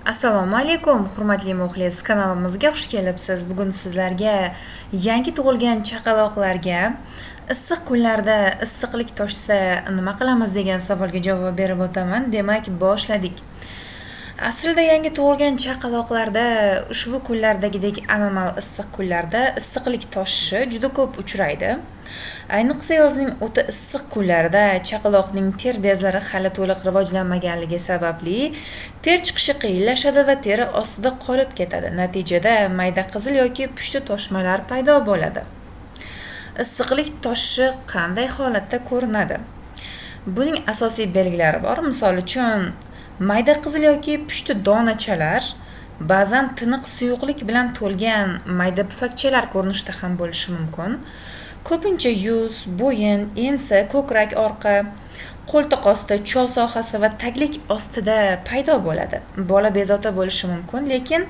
Assalomu alaykum, hurmatli muxlis, kanalimizga xush kelibsiz. Bugun sizlarga yangi tug'ilgan chaqaloqlarga issiq kunlarda issiqlik toshsa nima qilamiz degan savolga javob berib o'taman. Demak, boshladik. Aslida yangi tug'ilgan chaqaloqlarda ushbu kunlardagidek anomal issiq kunlarda issiqlik toshishi juda ko'p uchraydi. Ayniqsa yozning o'ta issiq kunlarida chaqaloqning ter bezlari hali to'liq rivojlanmaganligi sababli ter chiqishi qiyinlashadi va teri ostida qolib ketadi. Natijada mayda qizil yoki pushti toshmalar paydo bo'ladi. Issiqlik toshishi qanday holatda ko'rinadi? Buning asosiy belgilari bor. Misol uchun, mayda qizil yoki pushti donachalar ba'zan tiniq suyuqlik bilan to'lgan mayda pufakchalar ko'rinishida ham bo'lishi mumkin. Ko'pincha yuz, bo'yin, ensa, ko'krak orqa, qo'ltiq osti, cho'l sohasi va taglik ostida paydo bo'ladi. Bola bezovta bo'lishi mumkin, lekin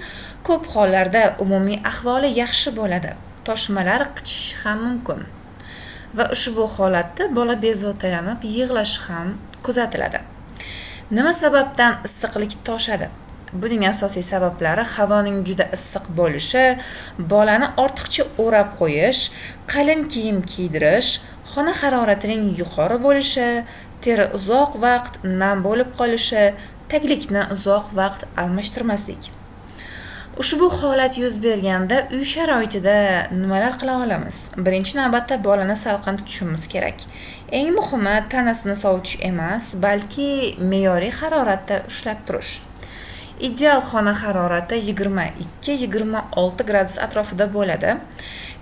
ko'p hollarda umumiy ahvoli yaxshi bo'ladi. Toshmalar qichishishi ham mumkin. Va ushbu holatda bola bezovtalanib, yig'lashi ham kuzatiladi. Nima sababdan issiqlik toshadi? Buning asosiy sabablari havoning juda issiq bo'lishi, bolani ortiqcha o'rab qo'yish, qalin kiyim kiydirish, xona haroratining yuqori bo'lishi, teri uzoq vaqt nam bo'lib qolishi, taglikni uzoq vaqt almashtirmaslik. Ushbu holat yuz berganda uy sharoitida nimalar qila olamiz? Birinchi navbatda bolani salqin tutishimiz kerak. Eng muhimi tanasini sovutish emas, balki me'yoriy haroratda ushlab turish. Ideal xona harorati 22-26 gradus atrofida bo'ladi.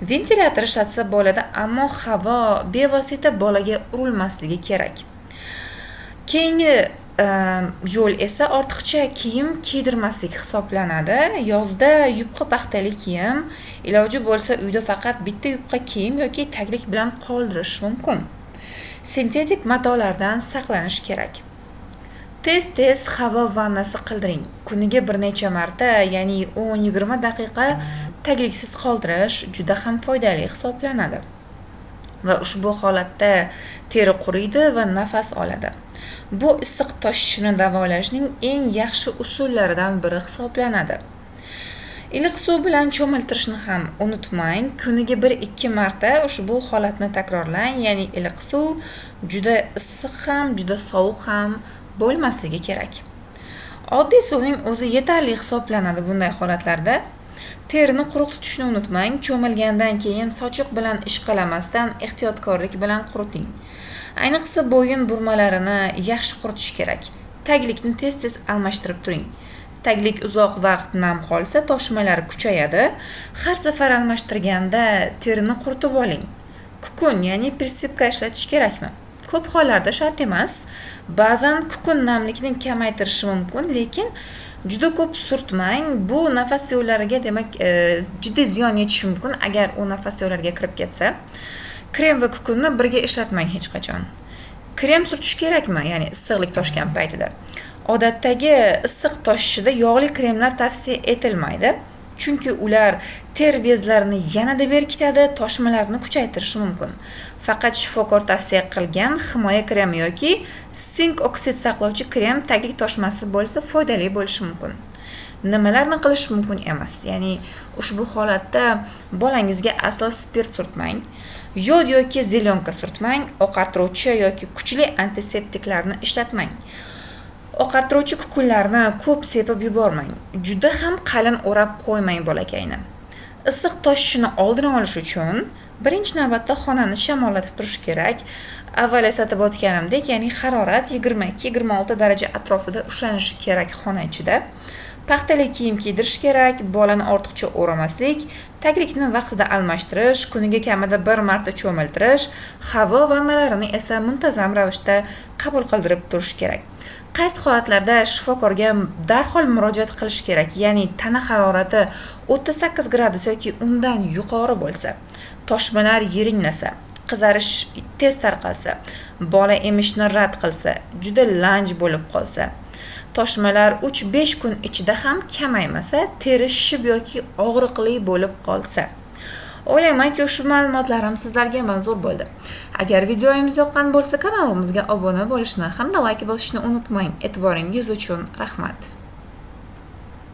Ventilyator ishlatsa bo'ladi, ammo havo bevosita bolaga urilmasligi kerak. Keyingi yo'l esa ortiqcha kiyim kiydirmaslik hisoblanadi. Yozda yupqa paxtali kiyim, iloji bo'lsa uyda faqat bitta yupqa kiyim yoki taglik bilan qoldirish mumkin. Sintetik matolardan saqlanish kerak. Tez havo vannasi qildiring. Kuniga bir necha marta, ya'ni 10-20 daqiqa tagliksiz qoldirish juda ham foydali hisoblanadi. Va ushbu holatda teri quriydi va nafas oladi. Bu issiq toshishini davolashning eng yaxshi usullaridan biri hisoblanadi. Iliq suv bilan cho'miltirishni ham unutmang. Kuniga 1-2 marta ushbu holatni takrorlang, ya'ni iliq suv juda issiq ham, juda sovuq ham bo'lmasligi kerak. Oddiy suvning o'zi yetarli hisoblanadi bunday holatlarda. Terini quruq tutishni unutmang. Cho'milgandan keyin sochiq bilan ishqalamasdan ehtiyotkorlik bilan quriting. Ayniqsa bo'yin burmalarini yaxshi quritish kerak. Taglikni tez almashtirib turing. Taglik uzoq vaqt nam qolsa, toshmalar kuchayadi. Har safar almashtirganda terini quritib oling. Kukun, ya'ni persipka ishlatish kerakmi? Ko'p hollarda shart emas. Ba'zan kukun namlikni kamaytirishi mumkin, lekin juda ko'p surtmang. Bu nafas yo'llariga, demak, jiddiy ziyon yetishi mumkin agar u nafas yo'llariga kirib ketsa. Krem va kukunni birga ishlatmang hech qachon. Krem surtish kerakmi? Ya'ni issiqlik toshgan paytida. Odatdagi issiq toshishida yog'li kremlar tavsiya etilmaydi. Chunki ular ter bezlarini yanada berkitadi, toshmalarni kuchaytirishi mumkin. Faqat shifokor tavsiya qilgan himoya kremi yoki sink oksid saqlovchi krem taglik toshmasi bo'lsa foydali bo'lishi mumkin. Nimalarni qilish mumkin emas? Ya'ni ushbu holatda bolangizga aslo spirt surtmang, yod yoki zelonka surtmang, oqartiruvchi yoki kuchli antiseptiklarni ishlatmang. Oqartiruvchi kukunlarni ko'p sepib yubormang. Juda ham qalin o'rab qo'ymang bolakayni. Issiq toshishini oldini olish uchun birinchi navbatda xonani shamollatib turish kerak. Avval eslatib o'tganimdek, ya'ni harorat 22-26 daraja atrofida ushlanishi kerak xona ichida. Paxtali kiyim kiydirish kerak, bolani ortiqcha o'ramaslik, taglikni vaqtida almashtirish, kuniga kamida 1 marta cho'miltirish, havo vannalarini esa muntazam ravishda qabul qildirib turish kerak. Qaysi holatlarda shifokorga darhol murojaat qilish kerak? Ya'ni tana harorati 38 gradus yoki undan yuqori bo'lsa, toshmalar yiringlasa, qizarish tez tarqalsa, bola emishni rad qilsa, juda lanj bo'lib qolsa, toshmalar 3-5 kun ichida ham kamaymasa, teri shishib yoki og'riqli bo'lib qolsa. O'ylaymanki, shu ma'lumotlarim sizlarga manzur bo'ldi. Agar videomiz yoqqan bo'lsa, kanalimizga obuna bo'lishni hamda like bosishni unutmang. E'tiboringiz uchun rahmat.